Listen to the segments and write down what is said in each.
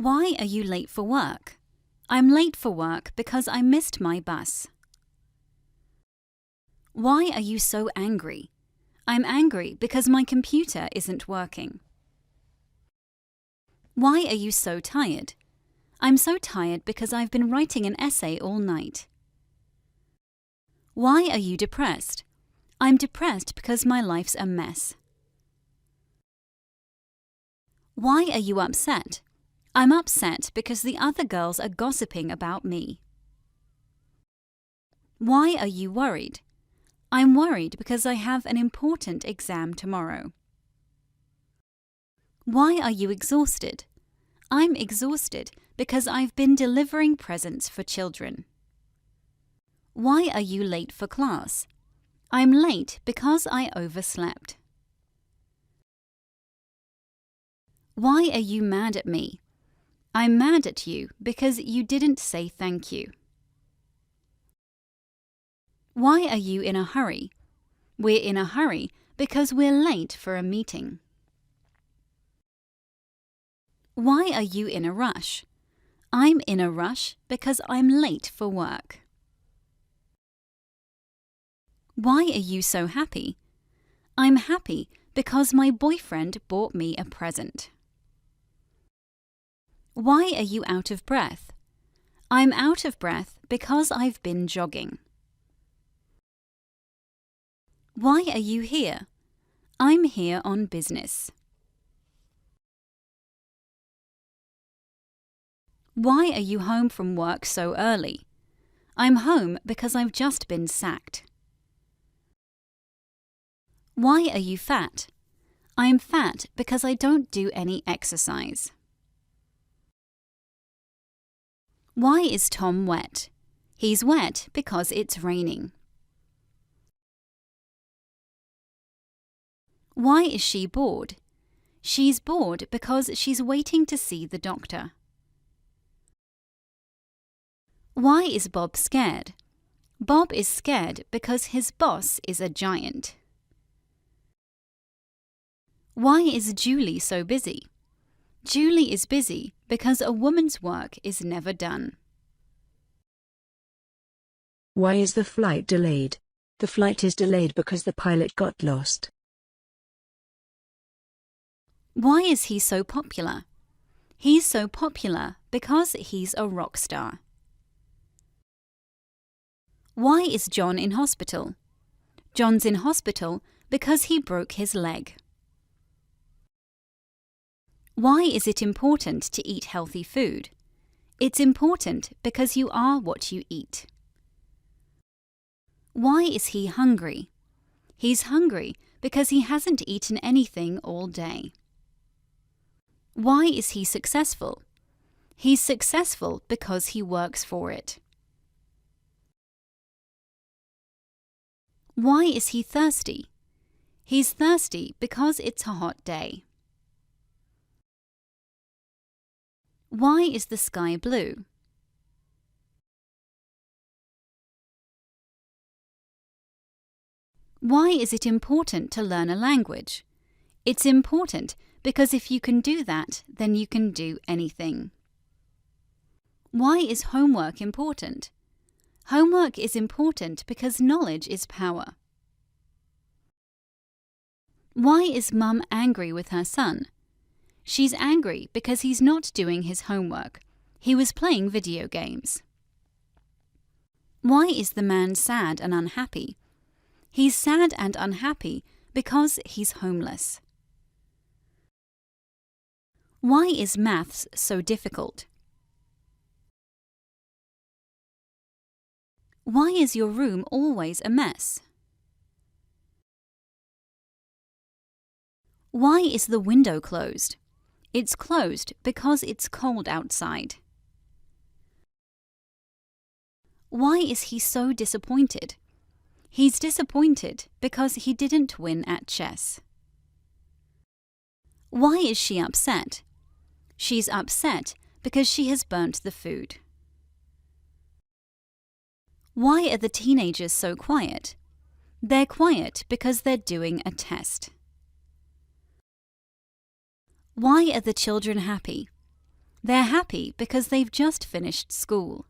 Why are you late for work? I'm late for work because I missed my bus. Why are you so angry? I'm angry because my computer isn't working. Why are you so tired? I'm so tired because I've been writing an essay all night. Why are you depressed? I'm depressed because my life's a mess. Why are you upset? I'm upset because the other girls are gossiping about me. Why are you worried? I'm worried because I have an important exam tomorrow. Why are you exhausted? I'm exhausted because I've been delivering presents for children. Why are you late for class? I'm late because I overslept. Why are you mad at me? I'm mad at you because you didn't say thank you. Why are you in a hurry? We're in a hurry because we're late for a meeting. Why are you in a rush? I'm in a rush because I'm late for work. Why are you so happy? I'm happy because my boyfriend bought me a present. Why are you out of breath? I'm out of breath because I've been jogging. Why are you here? I'm here on business. Why are you home from work so early? I'm home because I've just been sacked. Why are you fat? I'm fat because I don't do any exercise. Why is Tom wet? He's wet because it's raining. Why is she bored? She's bored because she's waiting to see the doctor. Why is Bob scared? Bob is scared because his boss is a giant. Why is Julie so busy? Julie is busy because a woman's work is never done. Why is the flight delayed? The flight is delayed because the pilot got lost. Why is he so popular? He's so popular because he's a rock star. Why is John in hospital? John's in hospital because he broke his leg. Why is it important to eat healthy food? It's important because you are what you eat. Why is he hungry? He's hungry because he hasn't eaten anything all day. Why is he successful? He's successful because he works for it. Why is he thirsty? He's thirsty because it's a hot day. Why is the sky blue? Why is it important to learn a language? It's important because if you can do that, then you can do anything. Why is homework important? Homework is important because knowledge is power. Why is Mum angry with her son? She's angry because he's not doing his homework. He was playing video games. Why is the man sad and unhappy? He's sad and unhappy because he's homeless. Why is maths so difficult? Why is your room always a mess? Why is the window closed? It's closed because it's cold outside. Why is he so disappointed? He's disappointed because he didn't win at chess. Why is she upset? She's upset because she has burnt the food. Why are the teenagers so quiet? They're quiet because they're doing a test. Why are the children happy? They're happy because they've just finished school.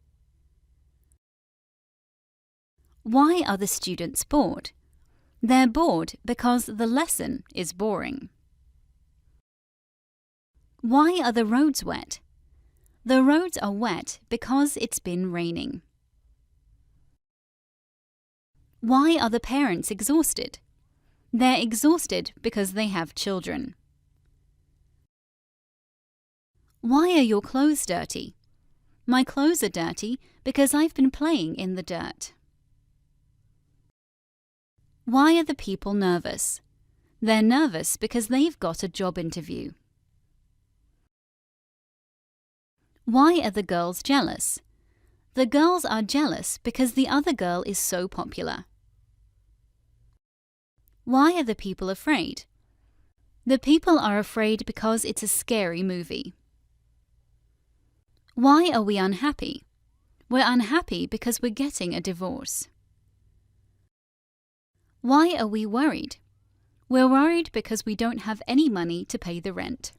Why are the students bored? They're bored because the lesson is boring. Why are the roads wet? The roads are wet because it's been raining. Why are the parents exhausted? They're exhausted because they have children. Why are your clothes dirty? My clothes are dirty because I've been playing in the dirt. Why are the people nervous? They're nervous because they've got a job interview. Why are the girls jealous? The girls are jealous because the other girl is so popular. Why are the people afraid? The people are afraid because it's a scary movie. Why are we unhappy? We're unhappy because we're getting a divorce. Why are we worried? We're worried because we don't have any money to pay the rent.